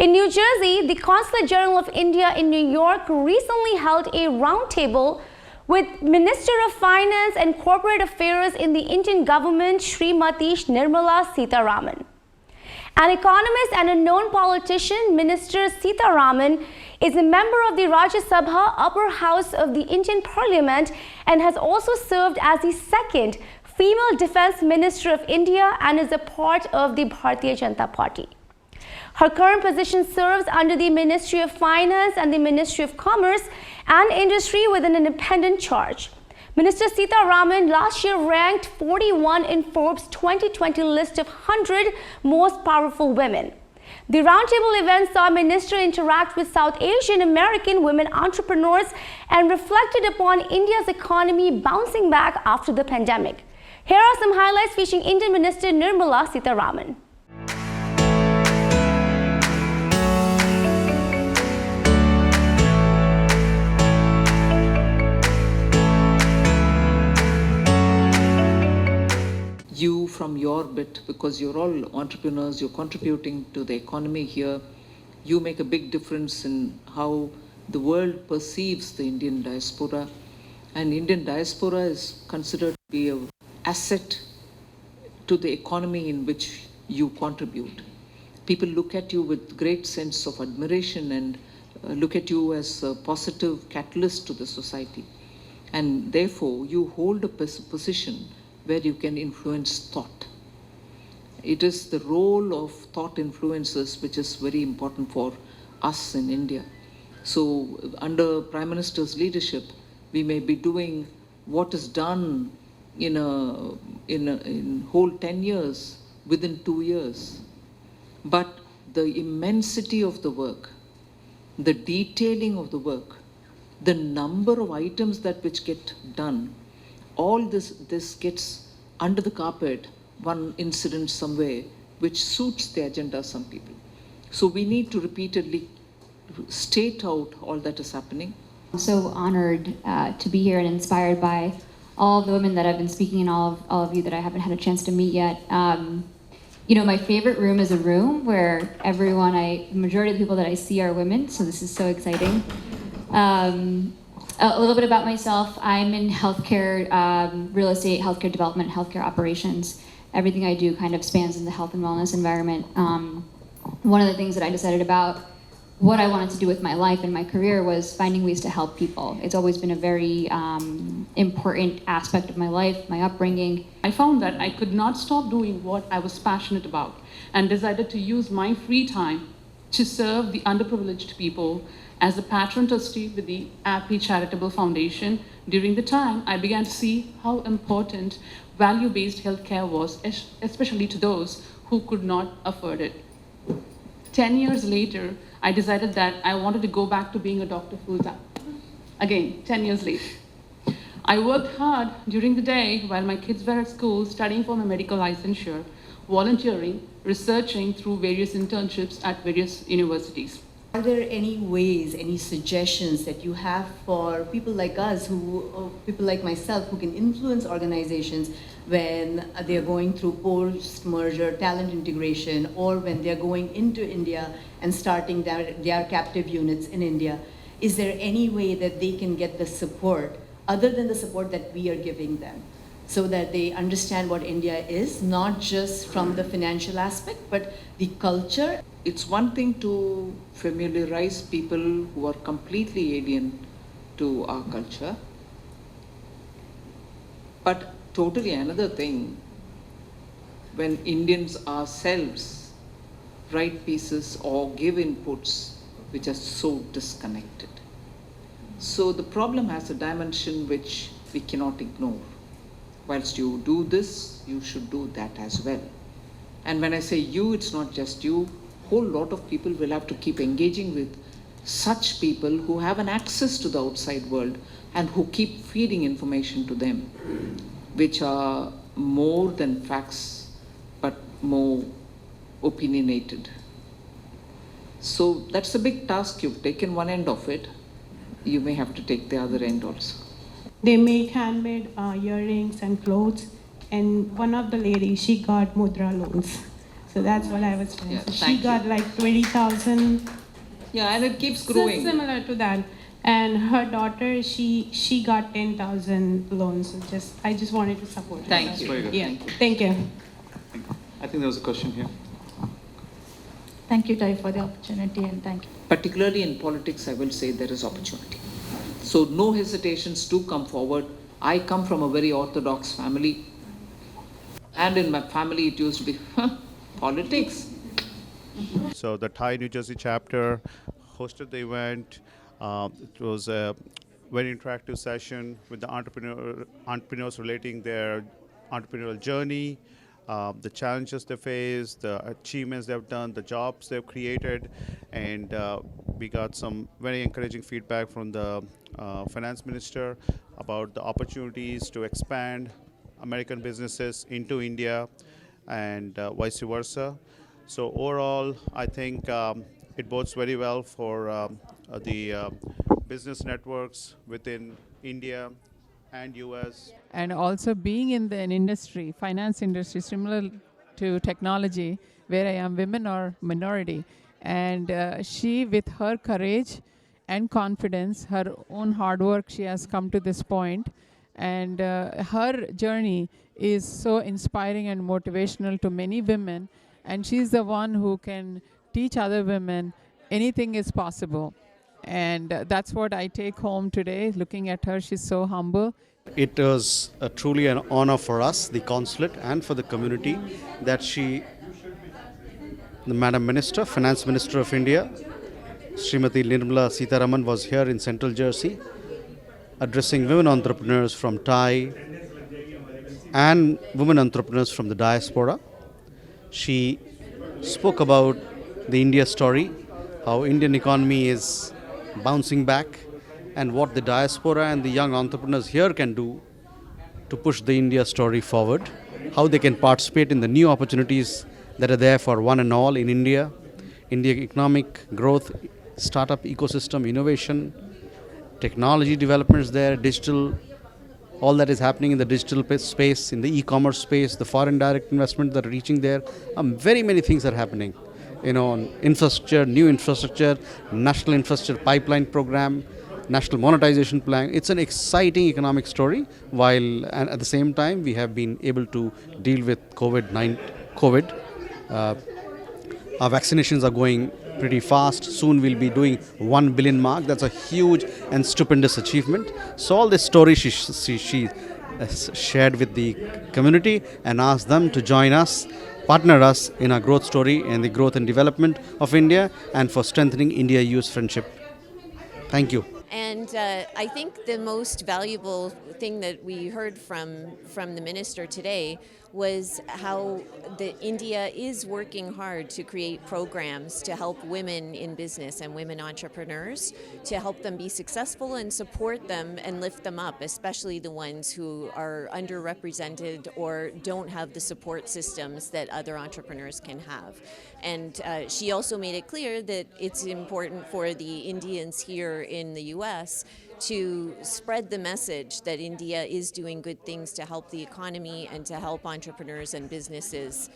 In New Jersey, the Consulate General of India in New York recently held a roundtable with Minister of Finance and Corporate Affairs in the Indian government, Srimati Niramala Sitharaman. An economist and a known politician, Minister Sitharaman is a member of the Rajya Sabha upper house of the Indian Parliament and has also served as the second female Defence Minister of India and is a part of the Bharatiya Janata Party. Her current position serves under the Ministry of Finance and the Ministry of Commerce and Industry with an independent charge. Minister Sitharaman last year ranked 41 in Forbes' 2020 list of 100 most powerful women. The roundtable event saw Minister interact with South Asian American women entrepreneurs and reflected upon India's economy bouncing back after the pandemic. Here are some highlights featuring Indian Minister Niramala Sitharaman. You from your bit, because you're all entrepreneurs, you're contributing to the economy here, you make a big difference in how the world perceives the Indian diaspora. And Indian diaspora is considered to be an asset to the economy in which you contribute. People look at you with great sense of admiration and look at you as a positive catalyst to the society. And therefore, you hold a position where you can influence thought. It is the role of thought influencers which is very important for us in India. So under Prime Minister's leadership, we may be doing what is done in whole 10 years within 2 years. But the immensity of the work, the detailing of the work, the number of items that which get done, all this gets under the carpet, one incident somewhere, which suits the agenda of some people. So we need to repeatedly state out all that is happening. I'm so honored to be here and inspired by all of the women that I've been speaking and all of you that I haven't had a chance to meet yet. You know, my favorite room is a room where the majority of the people that I see are women, so this is so exciting. A little bit about myself. I'm in healthcare, real estate, healthcare development, healthcare operations. Everything I do kind of spans in the health and wellness environment. One of the things that I decided about what I wanted to do with my life and my career was finding ways to help people. It's always been a very important aspect of my life, my upbringing. I found that I could not stop doing what I was passionate about and decided to use my free time to serve the underprivileged people as a patron trustee with the Appy Charitable Foundation. During the time, I began to see how important value-based healthcare was, especially to those who could not afford it. 10 years later, I decided that I wanted to go back to being a doctor full-time. Again, 10 years later. I worked hard during the day while my kids were at school, studying for my medical licensure, volunteering, researching through various internships at various universities. Are there any ways, any suggestions that you have for people like us, people like myself, who can influence organizations when they're going through post-merger talent integration, or when they're going into India and starting their captive units in India? Is there any way that they can get the support, other than the support that we are giving them, so that they understand what India is, not just from the financial aspect, but the culture? It's one thing to familiarize people who are completely alien to our culture, but totally another thing when Indians ourselves write pieces or give inputs which are so disconnected. So the problem has a dimension which we cannot ignore. Whilst you do this, you should do that as well. And when I say you, it's not just you. Whole lot of people will have to keep engaging with such people who have an access to the outside world and who keep feeding information to them, which are more than facts, but more opinionated. So that's a big task. You've taken one end of it. You may have to take the other end also. They make handmade earrings and clothes, and one of the ladies, she got mudra loans. So that's what I was trying. Yeah, So she thank got you. like 20,000. Yeah, and it keeps So growing. similar to that. And her daughter, she got 10,000 loans. So I just wanted to support her. Thank you. Very good. Yeah, Thank you. thank you. I think there was a question here. Thank you, Ty, for the opportunity, and thank you. Particularly in politics, I will say there is opportunity. So no hesitations to come forward. I come from a very orthodox family. And in my family, it used to be politics. So the Thai New Jersey chapter hosted the event. It was a very interactive session with the entrepreneurs relating their entrepreneurial journey, the challenges they face, the achievements they've done, the jobs they've created, and we got some very encouraging feedback from the finance minister about the opportunities to expand American businesses into India and vice versa. So overall, I think it bodes very well for the business networks within India and US. And also being in an industry, finance industry, similar to technology, where I am women or minority. And she, with her courage and confidence, her own hard work, she has come to this point. And her journey is so inspiring and motivational to many women. And she's the one who can teach other women anything is possible. And that's what I take home today. Looking at her, she's so humble. It was truly an honor for us, the consulate, and for the community that the Madam Minister, Finance Minister of India, Srimati Niramala Sitharaman, was here in Central Jersey addressing women entrepreneurs from Thai and women entrepreneurs from the diaspora. She spoke about the India story, how Indian economy is bouncing back, and what the diaspora and the young entrepreneurs here can do to push the India story forward, how they can participate in the new opportunities that are there for one and all in India, India economic growth, startup ecosystem, innovation, technology developments there, digital, all that is happening in the digital space, in the e-commerce space, the foreign direct investment that are reaching there. Very many things are happening. On infrastructure, new infrastructure, national infrastructure pipeline program, national monetization plan. It's an exciting economic story, while and at the same time we have been able to deal with COVID. Our vaccinations are going pretty fast. Soon we'll be doing 1 billion mark. That's a huge and stupendous achievement. So all this story she shared with the community and asked them to join us, partner us in our growth story and the growth and development of India and for strengthening India-US friendship. Thank you. And I think the most valuable thing that we heard from the minister today was how India is working hard to create programs to help women in business and women entrepreneurs, to help them be successful and support them and lift them up, especially the ones who are underrepresented or don't have the support systems that other entrepreneurs can have. And she also made it clear that it's important for the Indians here in the US to spread the message that India is doing good things to help the economy and to help entrepreneurs and businesses